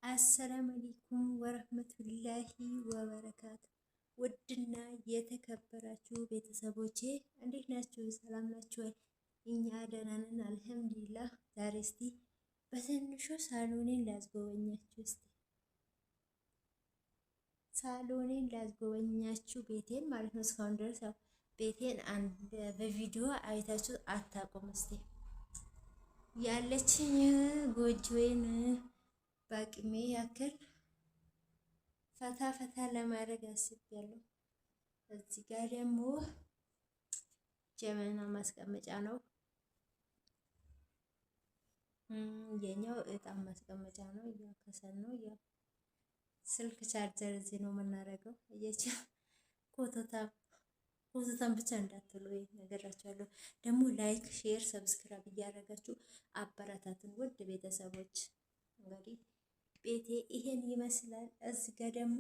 አሰላሙ አለይኩም ወረህመቱላሂ ወበረካቱ። ውድና የተከበራችሁ ቤተሰቦቼ እንዴት ናችሁ? ሰላም ናችሁ ወይ? እኛ ደህና ነን አልሐምዱሊላህ። ዛሬ እስቲ በትንሹ ሳሎኔን ላስጎበኛችሁ። ቤቴን ማለት ነው። እስካሁን ድረስ ያው ቤቴን በቪዲዮ አይታችሁ አታውቁም። እስቲ ያለችኝ ጎጆዬን በአቅሜ ያክል ፈታ ፈታ ለማድረግ አስቤያለሁ። እዚህ ጋር ደግሞ ጀበና ማስቀመጫ ነው። የኛው እጣን ማስቀመጫ ነው። ያው ከሰል ነው። ያው ስልክ ቻርጀር እዚህ ነው የምናደርገው። ኮተታም ብቻ እንዳትሉ ነገራችኋለሁ። ደግሞ ላይክ፣ ሼር፣ ሰብስክራይብ እያደረጋችሁ አበረታቱን ውድ ቤተሰቦች። እንግዲህ ቤቴ ይሄን ይመስላል። እዚህ ጋር ደግሞ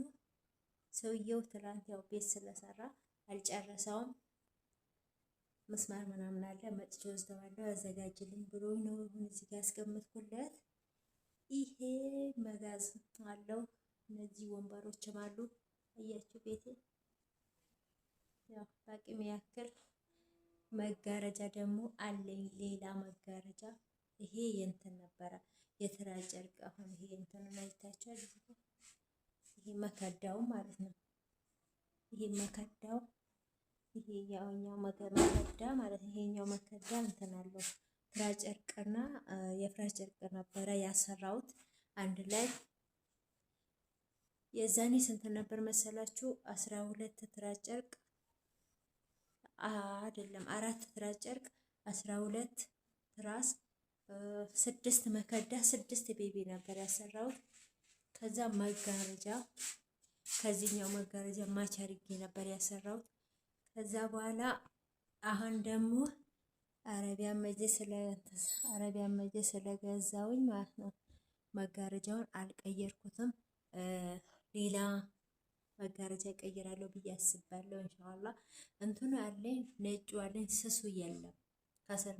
ሰውየው ትላንት ያው ቤት ስለሰራ አልጨረሰውም። መስማር ምናምን አለ መጥቼ ወስደዋለሁ አዘጋጅልኝ ብሎ ነው አሁን እዚህ ጋር ያስቀመጥኩለት። ይሄ መጋዝ አለው። እነዚህ ወንበሮችም አሉ። አያችሁ ቤቴ ያው በአቅሜ ያክል መጋረጃ ደግሞ አለኝ። ሌላ መጋረጃ ይሄ የእንትን ነበረ የትራስ ጨርቅ። አሁን ይሄ እንትኑን አይታችኋል። ይሄ መከዳው ማለት ነው። ይሄ መከዳው ይሄ ያውኛው መከዳ ማለት ነው። ይሄኛው መከዳ እንትን አለው ትራስ ጨርቅና የፍራሽ ጨርቅ ነበረ ያሰራሁት አንድ ላይ። የዛኔ ስንት ነበር መሰላችሁ? 12 ትራስ ጨርቅ አይደለም 4 ትራስ ጨርቅ 12 ትራስ 6 መከዳ 6 ቤቢ ነበር ያሰራሁት። ከዛ መጋረጃ ከዚህኛው መጋረጃ ማች አድርጌ ነበር ያሰራሁት። ከዛ በኋላ አሁን ደግሞ አረቢያን መጅሊስ ስለገዛውኝ ማለት ነው መጋረጃውን አልቀየርኩትም። ሌላ መጋረጃ ቀይራለሁ ብዬ አስባለሁ። ኢንሻአላህ እንትኑ አለኝ ነጩ አለኝ ስሱ የለም ከስር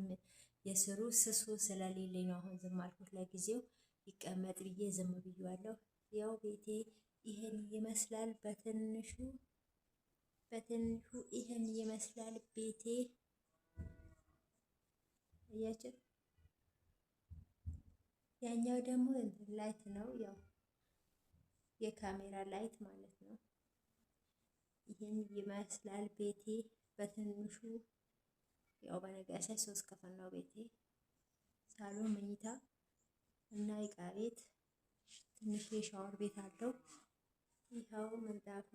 የስሩ ስሱ ስለሌለኝ ነው አሁን ዝም አልኩት። ለጊዜው ይቀመጥ ብዬ ዝም ብዬዋለሁ። ያው ቤቴ ይሄን ይመስላል። በትንሹ ይሄን ይመስላል ቤቴ። እያችሁ ያኛው ደግሞ ላይት ነው፣ ያው የካሜራ ላይት ማለት ነው። ይሄን ይመስላል ቤቴ በትንሹ። ያው በነገራችን 3 ክፍል ነው ቤቴ። ሳሎን፣ መኝታ እና ዕቃ ቤት፣ ትንሽ የሻወር ቤት አለው። ይኸው ምንጣፉ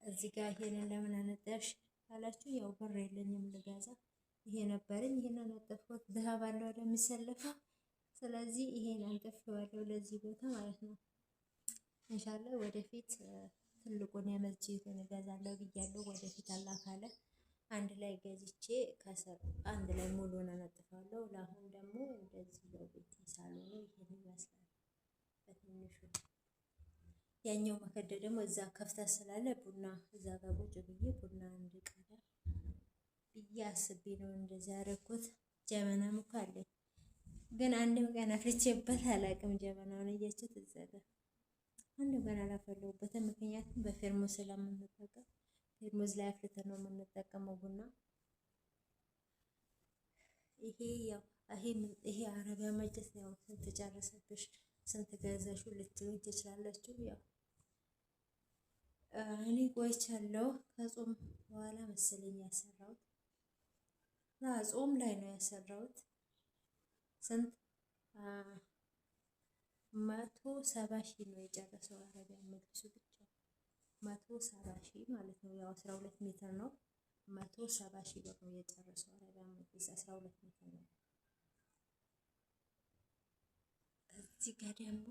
እዚህ ጋር። ይሄንን ለምን አነጠፍሽ አላችሁ? ያው ብር የለኝም ልገዛ። ይሄ ነበረኝ፣ ይሄን አነጠፍኩት። ድሃ ባለው ለሚሰለፈው። ስለዚህ ይሄን አንጠፍዋለሁ ለዚህ ቦታ ማለት ነው። ኢንሻአላህ ወደፊት ትልቁን የመስጂዱን እገዛለሁ ብያለሁ። ወደፊት አላህ ካለ አንድ ላይ ገዝቼ ከስር አንድ ላይ ሙሉን አነጥፋለሁ። ለአሁን ደግሞ እንደዚህ ነው ቤት ሳሎኑ ይሄን ይመስላል በትንሹ። ያኛው መከደ ደግሞ እዛ ከፍታ ስላለ ቡና እዛ ጋር ቁጭ ብዬ ቡና እንድቀዳ ብዬ አስቤ ነው እንደዛ ያደረኩት። ጀበናም እኮ አለኝ ግን አንድም ቀን አፍልቼበት አላውቅም። ጀበናውን እያችሁት እዛ ጋር አንድም ቀን አላፈለሁበትም። ምክንያቱም በፌርሙዝ ስለምንጠቀም ፌርሙዝ ላይ አፍልተን ነው የምንጠቀመው ቡና። ይሄ አረቢያ መጅሊስ ያው ስንት ጨረሰብሽ ስንት ገዛሹ ልትሉኝ ትችላላችሁ። ያው እኔ ቆይቻለሁ ከጾም በኋላ መሰለኝ ያሰራሁት። ጾም ላይ ነው ያሰራሁት። ስንት 170 ሺህ ነው የጨረሰው አረቢያ መጅሊሱ ብቻ 170 ሺህ ማለት ነው። ያው 12 ሜትር ነው 170 ሺህ ብር ነው የጨረሰው አረቢያ መጅሊስ 12 ሜትር ነው። እዚህ ጋር ደግሞ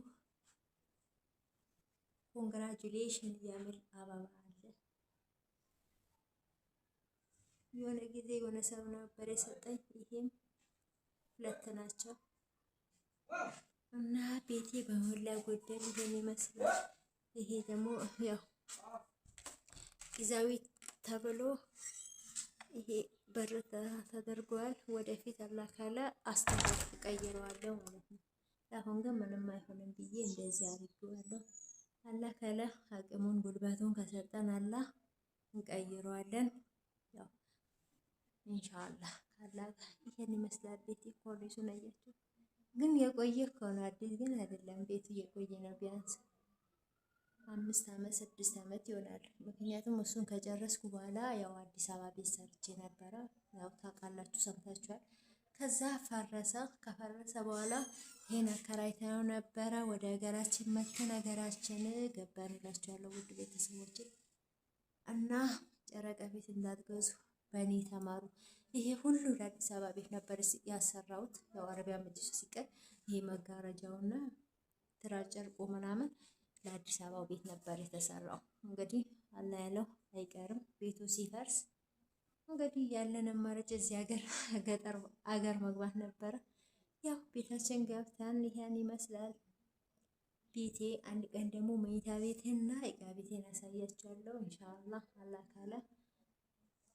ኮንግራጁሌሽን የሚል አበባ አለ። የሆነ ጊዜ የሆነ ሰው ነበር የሰጠኝ። ይሄም 2 ናቸው እና ቤቴ በሞላ ጎደል ይሄን ይመስላል። ይሄ ደግሞ ያው ጊዜያዊ ተብሎ ይሄ በር ተደርጓል። ወደፊት አላህ ካለ አስተካክል ቀይረዋለሁ ማለት ነው። አሁን ግን ምንም አይሆንም ብዬ እንደዚህ አድርጌዋለሁ። አላህ ካለ አቅሙን ጉልበቱን ከሰጠን አላህ እንቀይረዋለን። ያው ኢንሻአላህ ካላህ ይሄን ይመስላል። ቤት ኮርኒሱን አያችሁ፣ ግን የቆየ ከሆነ አዲስ ግን አይደለም። ቤቱ የቆየ ነው። ቢያንስ 5 ዓመት 6 ዓመት ይሆናል። ምክንያቱም እሱን ከጨረስኩ በኋላ ያው አዲስ አበባ ቤት ሰርቼ ነበረ። ያው ታውቃላችሁ፣ ሰምታችኋል። ከዛ ፈረሰ። ከፈረሰ በኋላ ይሄን አከራይተነው ነበረ። ወደ ሀገራችን መተን ሀገራችን ገባን እላችኋለሁ ውድ ቤተሰቦች። እና ጨረቃ ቤት እንዳትገዙ በእኔ ተማሩ። ይሄ ሁሉ ለአዲስ አበባ ቤት ነበር ያሰራሁት። ያው አረቢያ መጅሊሱ ሲቀር ይሄ መጋረጃውና ትራስ ጨርቁ ምናምን ለአዲስ አበባው ቤት ነበር የተሰራው። እንግዲህ አላህ ያለው አይቀርም። ቤቱ ሲፈርስ እንግዲህ ያለን አማራጭ እዚህ ገጠር አገር መግባት ነበረ። ያው ቤታችን ገብተን ይሄን ይመስላል ቤቴ። አንድ ቀን ደግሞ መኝታ ቤቴና እቃ ቤቴን አሳያችኋለሁ ኢንሻአላህ አላህ ካለ።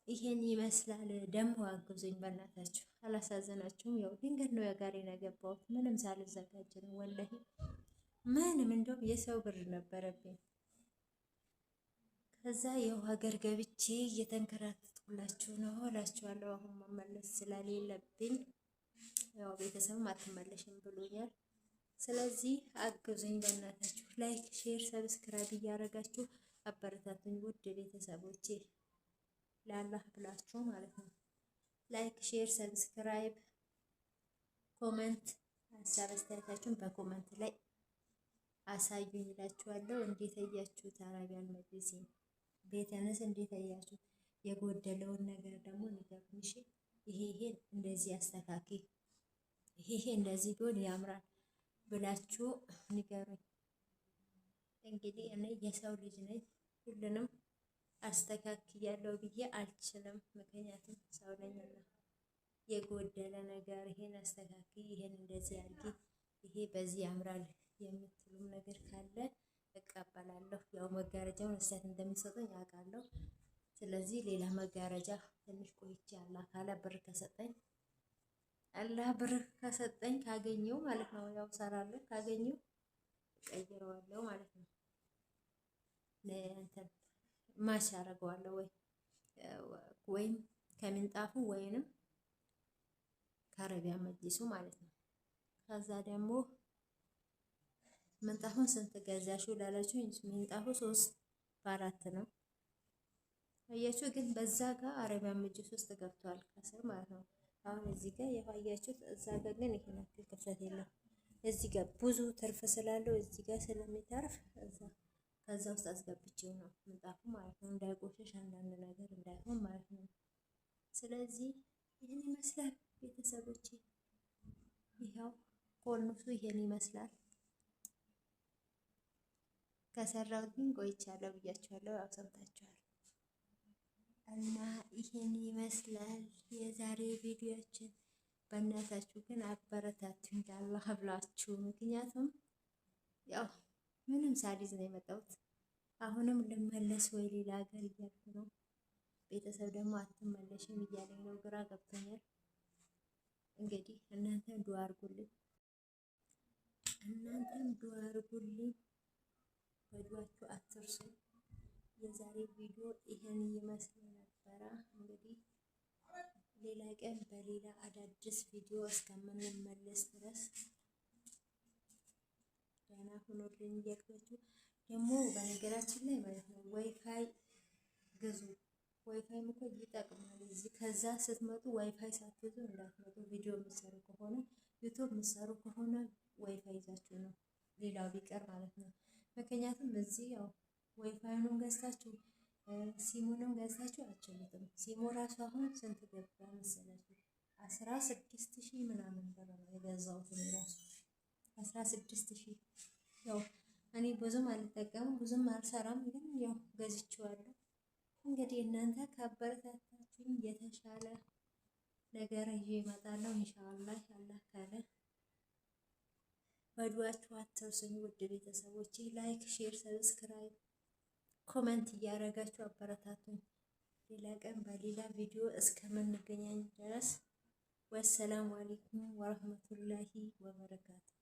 ይሄን ይመስላል። ደግሞ አግዙኝ በእናታችሁ፣ አላሳዘናችሁም? ያው ድንገት ነው የጋሬን የገባሁት፣ ምንም ሳልዘጋጅ ነው ወላሂ። ምንም እንደውም የሰው ብር ነበረብኝ። ከዛ ያው ሀገር ገብቼ እየተንከራተትኩላችሁ ነው እላችኋለሁ። አሁን መመለስ ስለሌለብኝ ያው ቤተሰብም አትመለሽም ብሎኛል። ስለዚህ አግዙኝ በእናታችሁ። ላይክ፣ ሼር፣ ሰብስክራይብ እያደረጋችሁ አበረታቱኝ ውድ ቤተሰቦቼ፣ ለአላህ ብላችሁ ማለት ነው። ላይክ፣ ሼር፣ ሰብስክራይብ፣ ኮመንት፣ ሀሳብ አስተያየታችሁን በኮመንት ላይ አሳዩኝ እላችኋለሁ። እንዴት አያችሁት? አረቢያን መጅሊስን ቤተንስ እንዴት አያችሁት? የጎደለውን ነገር ደግሞ ንገሩኝ። እሺ ይሄ እንደዚህ አስተካኪ፣ ይሄ እንደዚህ ቢሆን ያምራል ብላችሁ ንገሩኝ። እንግዲህ እኔ የሰው ልጅ ነኝ፣ ሁሉንም አስተካክያለሁ ብዬ አልችልም። ምክንያቱም ሰው ነኝና የጎደለ ነገር ይሄን አስተካኪ፣ ይሄን እንደዚህ አድርጊ፣ ይሄ በዚህ ያምራል የምትሉም ነገር ካለ እቀበላለሁ። ያው መጋረጃውን እሳት እንደሚሰጠኝ አውቃለሁ። ስለዚህ ሌላ መጋረጃ ትንሽ ቆይቼ አላህ ካለ ብር ከሰጠኝ ካገኘው ማለት ነው ያው ሰራለሁ፣ ካገኘው እቀይረዋለሁ ማለት ነው። ለእንትን ማሽ አደርገዋለሁ ወይም ከምንጣፉ ወይንም ከአረቢያ መጅሊሱ ማለት ነው። ከዛ ደግሞ ምንጣፉን ስንት ገዛሽው ላላችሁ ምንጣፉ 3 በ4 ነው። አያችሁ፣ ግን በዛ ጋር አረቢያ መጅሊስ ውስጥ ገብቷል ከስር ማለት ነው። አሁን እዚህ ጋር ያያችሁት፣ እዛ ጋር ግን ይሄን ያክል ክፍተት የለም። እዚህ ጋር ብዙ ትርፍ ስላለው እዚህ ጋር ስለሚተርፍ ከዛ ውስጥ አስገብቼው ነው ምንጣፉ ማለት ነው። እንዳይቆሸሽ አንዳንድ ነገር እንዳይሆን ማለት ነው። ስለዚህ ይህን ይመስላል ቤተሰቦቼ። ይኸው ኮርኒሱ ይሄን ይመስላል። ከሰራሁት ግን ቆይቻለሁ ብያችኋለሁ፣ ያው ሰምታችኋል። እና ይሄን ይመስላል የዛሬ ቪዲዮችን። በእናታችሁ ግን አበረታቱኝ አላህ ብላችሁ። ምክንያቱም ያው ምንም ሳልይዝ ነው የመጣሁት። አሁንም ልመለስ ወይ ሌላ ሀገር እያልኩ ነው። ቤተሰብ ደግሞ አትመለሽም እያለኝ ነው፣ ግራ ገብቶኛል። እንግዲህ እናንተም ዱአ አድርጉልኝ፣ በዱአችሁ አትርሱ። የዛሬ ቪዲዮ ይሄን ይመስል ነበረ። እንግዲህ ሌላ ቀን በሌላ አዳዲስ ቪዲዮ እስከምንመለስ ድረስ ደህና ሁኑልኝ እያልኳችሁ ደግሞ በነገራችን ላይ ማለት ነው ዋይፋይ ግዙ። ዋይፋይም እኮ ይጠቅማል። እዚህ ከዛ ስትመጡ ዋይፋይ ሳትይዙ እንዳትመጡ። ቪዲዮ የምትሰሩ ከሆነ ዩቲዩብ የምትሰሩ ከሆነ ዋይፋይ ይዛችሁ ነው፣ ሌላው ቢቀር ማለት ነው። ምክንያቱም እዚህ ያው ዋይፋዩንም ገዝታችሁ ሲሙንም ገዝታችሁ አትችሉትም። ሲሙ ራሱ አሁን ስንት ገባ መሰላችሁ? 16,000 ምናምን ብር ነው የገዛሁት እኔ ራሱ 16,000። ያው እኔ ብዙም አልጠቀምም ብዙም አልሰራም፣ ግን ያው ገዝቼዋለሁ። እንግዲህ እናንተ ካበረታታችሁኝ የተሻለ ነገር ይዤ እመጣለሁ ኢንሻአላህ አላህ ካለ። በዱአችሁ አትርሱኝ ውድ ቤተሰቦቼ። ላይክ፣ ሼር፣ ሰብስክራይብ፣ ኮሜንት እያደረጋችሁ አበረታቱኝ። ሌላ ቀን በሌላ ቪዲዮ እስከምንገናኝ ድረስ ወሰላሙ አለይኩም ወራህመቱላሂ ወበረካቱ።